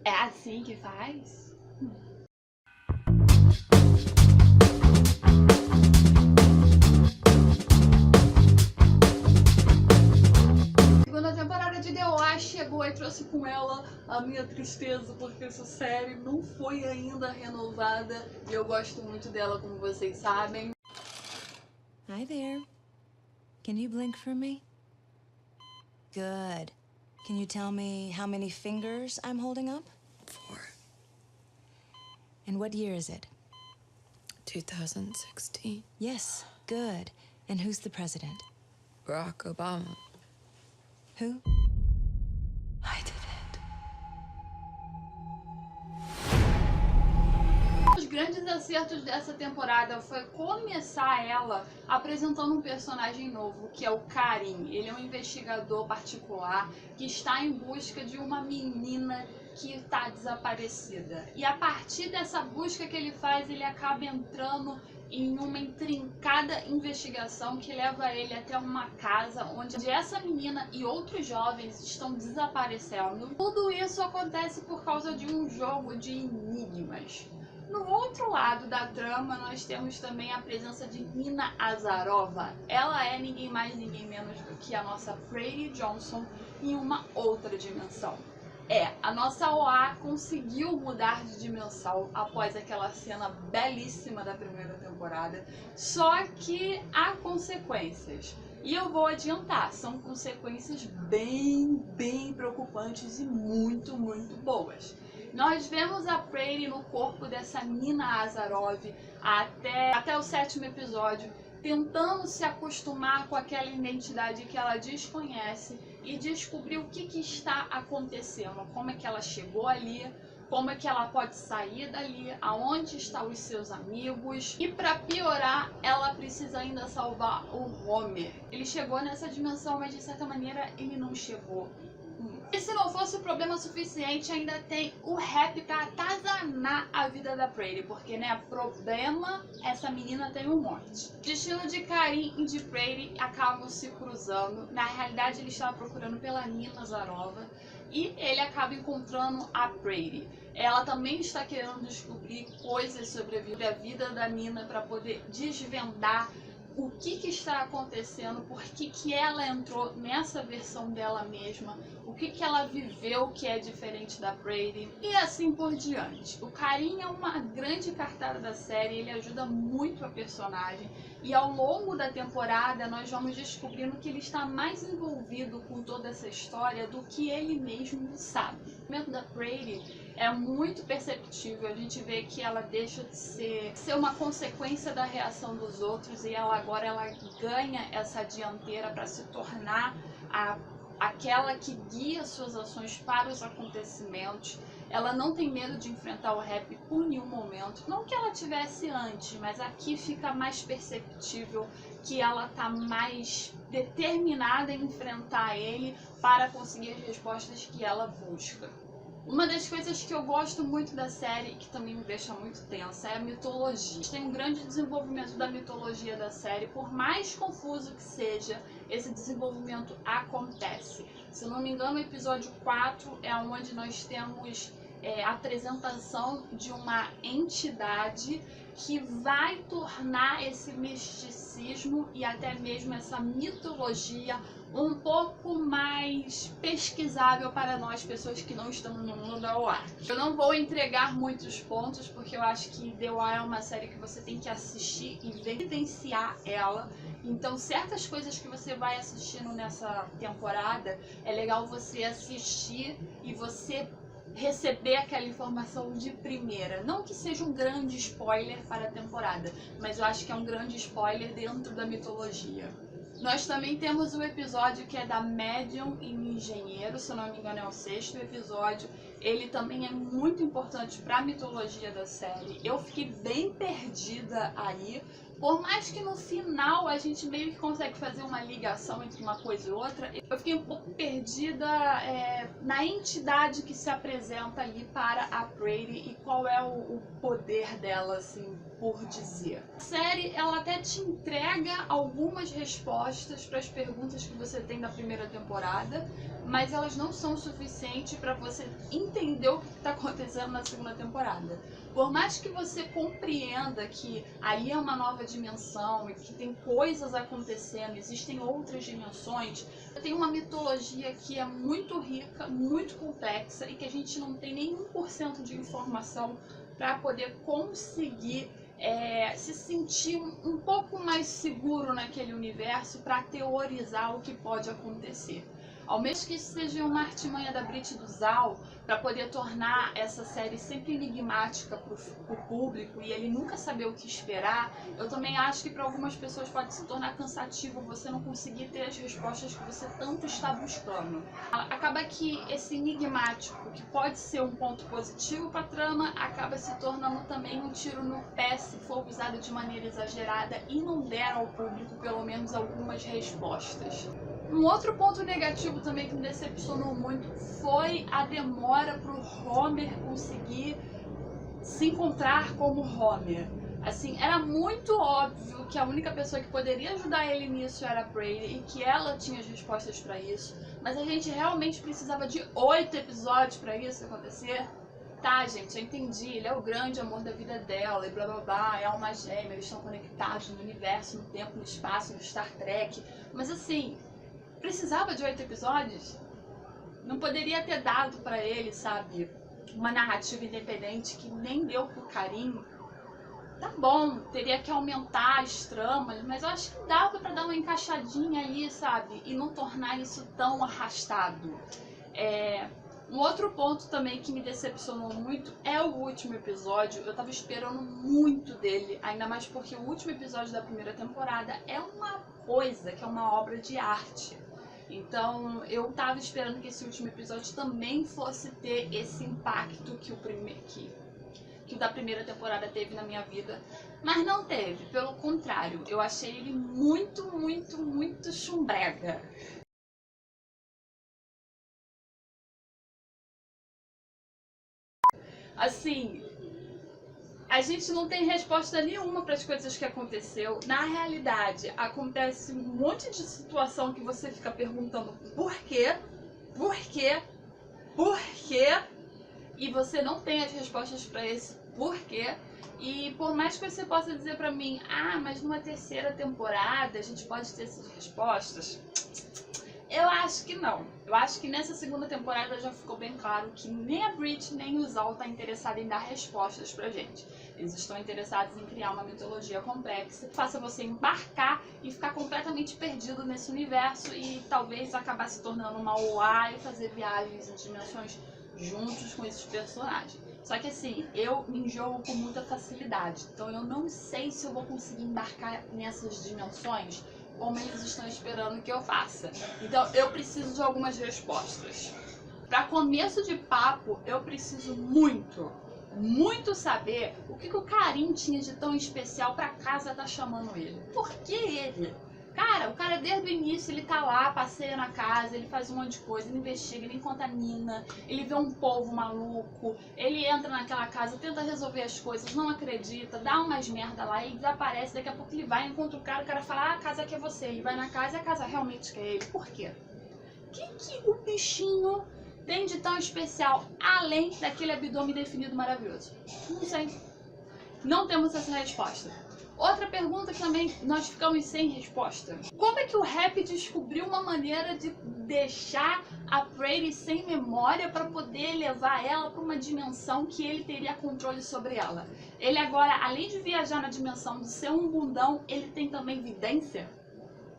É assim que faz? Segunda temporada de The Wire chegou e trouxe com ela a minha tristeza, porque essa série não foi ainda renovada e eu gosto muito dela, como vocês sabem. Hi there. Can you blink for me? Good. Can you tell me how many fingers I'm holding up? 4. And what year is it? 2016. Yes, good. And who's the president? Barack Obama. Who? I did it. Os grandes acertos dessa temporada foi começar ela apresentando um personagem novo, que é o Karim. Ele é um investigador particular que está em busca de uma menina que está desaparecida. E a partir dessa busca que ele faz, ele acaba entrando em uma intrincada investigação que leva ele até uma casa onde essa menina e outros jovens estão desaparecendo. Tudo isso acontece por causa de um jogo de enigmas. No outro lado da trama, nós temos também a presença de Nina Azarova. Ela é ninguém mais, ninguém menos do que a nossa Prairie Johnson em uma outra dimensão. A nossa OA conseguiu mudar de dimensão após aquela cena belíssima da primeira temporada, só que há consequências. E eu vou adiantar, são consequências bem preocupantes e muito boas. Nós vemos a Prairie no corpo dessa Nina Azarov até o 7º episódio, tentando se acostumar com aquela identidade que ela desconhece e descobrir o que está acontecendo, como é que ela chegou ali, como é que ela pode sair dali, aonde estão os seus amigos. E para piorar, ela precisa ainda salvar o Homer. Ele chegou nessa dimensão, mas de certa maneira ele não chegou. E se não fosse problema suficiente, ainda tem o rap pra atazanar a vida da Prairie, porque, né, problema, essa menina tem um monte. O destino de Karim e de Prairie acabam se cruzando. Na realidade, ele estava procurando pela Nina Azarova e ele acaba encontrando a Prairie. Ela também está querendo descobrir coisas sobre a vida da Nina para poder desvendar o que está acontecendo, por que ela entrou nessa versão dela mesma, o que ela viveu que é diferente da Prairie e assim por diante. O Karim é uma grande cartada da série, ele ajuda muito a personagem e ao longo da temporada nós vamos descobrindo que ele está mais envolvido com toda essa história do que ele mesmo sabe. O momento da Prairie é muito perceptível, a gente vê que ela deixa de ser uma consequência da reação dos outros e agora ela ganha essa dianteira para se tornar aquela que guia suas ações para os acontecimentos. Ela não tem medo de enfrentar o rap por nenhum momento, não que ela tivesse antes, mas aqui fica mais perceptível que ela tá mais determinada em enfrentar ele para conseguir as respostas que ela busca. Uma das coisas que eu gosto muito da série, que também me deixa muito tensa, é a mitologia. Tem um grande desenvolvimento da mitologia da série, por mais confuso que seja, esse desenvolvimento acontece. Se eu não me engano, o episódio 4 é onde nós temos a apresentação de uma entidade que vai tornar esse misticismo e até mesmo essa mitologia um pouco mais pesquisável para nós, pessoas que não estamos no mundo da OA. Eu não vou entregar muitos pontos, porque eu acho que The Wire é uma série que você tem que assistir e vivenciar ela. Então, certas coisas que você vai assistindo nessa temporada, é legal você assistir e você receber aquela informação de primeira. Não que seja um grande spoiler para a temporada, mas eu acho que é um grande spoiler dentro da mitologia. Nós também temos o episódio que é da médium e engenheiro, se eu não me engano é o 6º episódio. Ele também é muito importante para a mitologia da série. Eu fiquei bem perdida aí, por mais que no final a gente meio que consegue fazer uma ligação entre uma coisa e outra, eu fiquei um pouco perdida na entidade que se apresenta ali para a Prairie e qual é o poder dela, assim, por dizer. A série, ela até te entrega algumas respostas para as perguntas que você tem na primeira temporada, mas elas não são suficientes para você entender o que está acontecendo na segunda temporada. Por mais que você compreenda que ali é uma nova dimensão e que tem coisas acontecendo, existem outras dimensões, tem uma mitologia que é muito rica, muito complexa e que a gente não tem nem 1% de informação para poder conseguir se sentir um pouco mais seguro naquele universo para teorizar o que pode acontecer. Ao mesmo que isso seja uma artimanha da Brit e do Zal para poder tornar essa série sempre enigmática para o público e ele nunca saber o que esperar, eu também acho que para algumas pessoas pode se tornar cansativo você não conseguir ter as respostas que você tanto está buscando. Acaba que esse enigmático, que pode ser um ponto positivo para a trama, acaba se tornando também um tiro no pé se for usado de maneira exagerada e não der ao público pelo menos algumas respostas. Um outro ponto negativo também que me decepcionou muito foi a demora para o Homer conseguir se encontrar como Homer. Assim, era muito óbvio que a única pessoa que poderia ajudar ele nisso era a Brady e que ela tinha as respostas para isso, mas a gente realmente precisava de 8 episódios para isso acontecer. Tá, gente, eu entendi, ele é o grande amor da vida dela e blá blá blá, é alma gêmea, eles estão conectados no universo, no tempo, no espaço, no Star Trek, mas assim, precisava de 8 episódios? Não poderia ter dado pra ele, sabe, uma narrativa independente que nem deu pro Karim? Tá bom, teria que aumentar as tramas, mas eu acho que dava pra dar uma encaixadinha aí, sabe, e não tornar isso tão arrastado. Um outro ponto também que me decepcionou muito é o último episódio. Eu tava esperando muito dele, ainda mais porque o último episódio da primeira temporada é uma coisa que é uma obra de arte. Então eu tava esperando que esse último episódio também fosse ter esse impacto que o da primeira temporada teve na minha vida, mas não teve. Pelo contrário, eu achei ele muito, muito, muito chumbrega. Assim, a gente não tem resposta nenhuma para as coisas que aconteceu. Na realidade, acontece um monte de situação que você fica perguntando por quê, por quê, por quê, e você não tem as respostas para esse porquê. E por mais que você possa dizer para mim, mas numa terceira temporada a gente pode ter essas respostas, eu acho que não. Eu acho que nessa segunda temporada já ficou bem claro que nem a Brit nem o Zal tá interessado em dar respostas pra gente. Eles estão interessados em criar uma mitologia complexa que faça você embarcar e ficar completamente perdido nesse universo e talvez acabar se tornando uma OA e fazer viagens em dimensões juntos com esses personagens. Só que assim, eu me enjoo com muita facilidade, então eu não sei se eu vou conseguir embarcar nessas dimensões como eles estão esperando que eu faça. Então eu preciso de algumas respostas. Para começo de papo, eu preciso muito saber o que o Karim tinha de tão especial pra casa tá chamando ele. Por que ele? Cara, o cara desde o início ele tá lá, passeia na casa, ele faz um monte de coisa, ele investiga, ele encontra a Nina, ele vê um povo maluco, ele entra naquela casa, tenta resolver as coisas, não acredita, dá umas merda lá e desaparece, daqui a pouco ele vai, encontra o cara fala, a casa quer você, ele vai na casa e a casa realmente quer ele. Por quê? O que o bichinho tem de tão especial, além daquele abdômen definido maravilhoso? Não sei. Não temos essa resposta. Outra pergunta que também nós ficamos sem resposta. Como é que o Happy descobriu uma maneira de deixar a Brady sem memória para poder levar ela para uma dimensão que ele teria controle sobre ela? Ele agora, além de viajar na dimensão de ser um bundão, ele tem também vidência?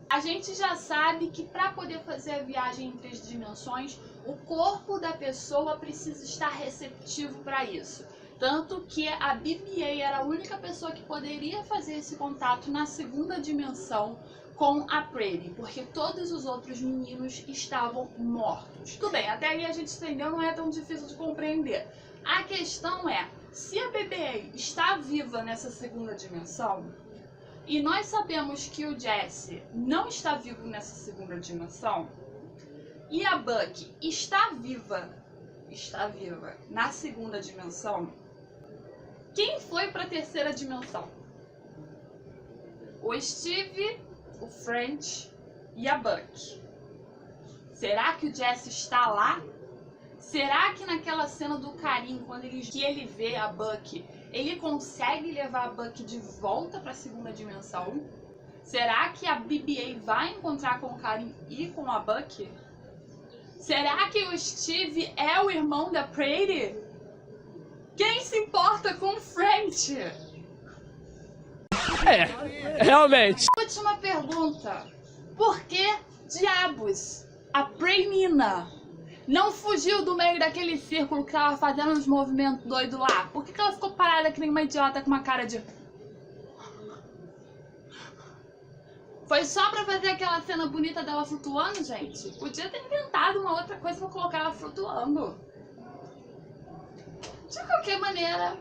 A gente já sabe que para poder fazer a viagem entre as dimensões, o corpo da pessoa precisa estar receptivo para isso. Tanto que a BB-8 era a única pessoa que poderia fazer esse contato na segunda dimensão com a Brady, porque todos os outros meninos estavam mortos. Tudo bem, até aí a gente entendeu, não é tão difícil de compreender. A questão é, se a BB-8 está viva nessa segunda dimensão, e nós sabemos que o Jesse não está vivo nessa segunda dimensão, e a Bucky está viva na segunda dimensão, o Quem foi para a terceira dimensão? O Steve, o French e a Bucky. Será que o Jesse está lá? Será que naquela cena do Karim, quando ele vê a Bucky, ele consegue levar a Bucky de volta para a segunda dimensão? Será que a BB-8 vai encontrar com o Karim e com a Bucky? Será que o Steve é o irmão da Prairie? Quem se importa com o French? Realmente. Última pergunta. Por que diabos a Prainina não fugiu do meio daquele círculo que tava fazendo uns movimentos doidos lá? Por que ela ficou parada que nem uma idiota com uma cara de... Foi só pra fazer aquela cena bonita dela flutuando, gente? Podia ter inventado uma outra coisa pra colocar ela flutuando. De qualquer maneira,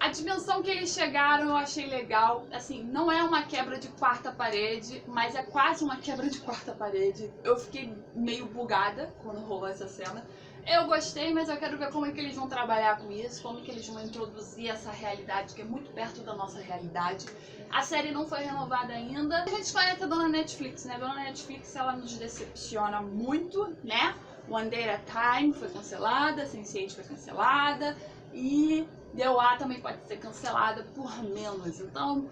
a dimensão que eles chegaram eu achei legal. Assim, não é uma quebra de quarta parede, mas é quase uma quebra de quarta parede. Eu fiquei meio bugada quando rolou essa cena. Eu gostei, mas eu quero ver como é que eles vão trabalhar com isso, como é que eles vão introduzir essa realidade, que é muito perto da nossa realidade. A série não foi renovada ainda. A gente conhece a dona Netflix, né? A dona Netflix, ela nos decepciona muito, né? One Day at a Time foi cancelada, Sense8 foi cancelada e The OA também pode ser cancelada por menos. Então,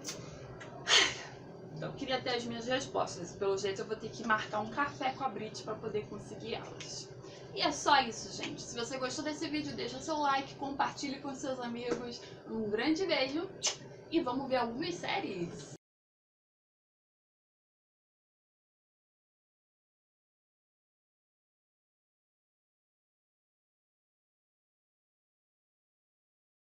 eu queria ter as minhas respostas. Pelo jeito eu vou ter que marcar um café com a Brit para poder conseguir elas. E é só isso, gente. Se você gostou desse vídeo, deixa seu like, compartilhe com seus amigos. Um grande beijo e vamos ver algumas séries.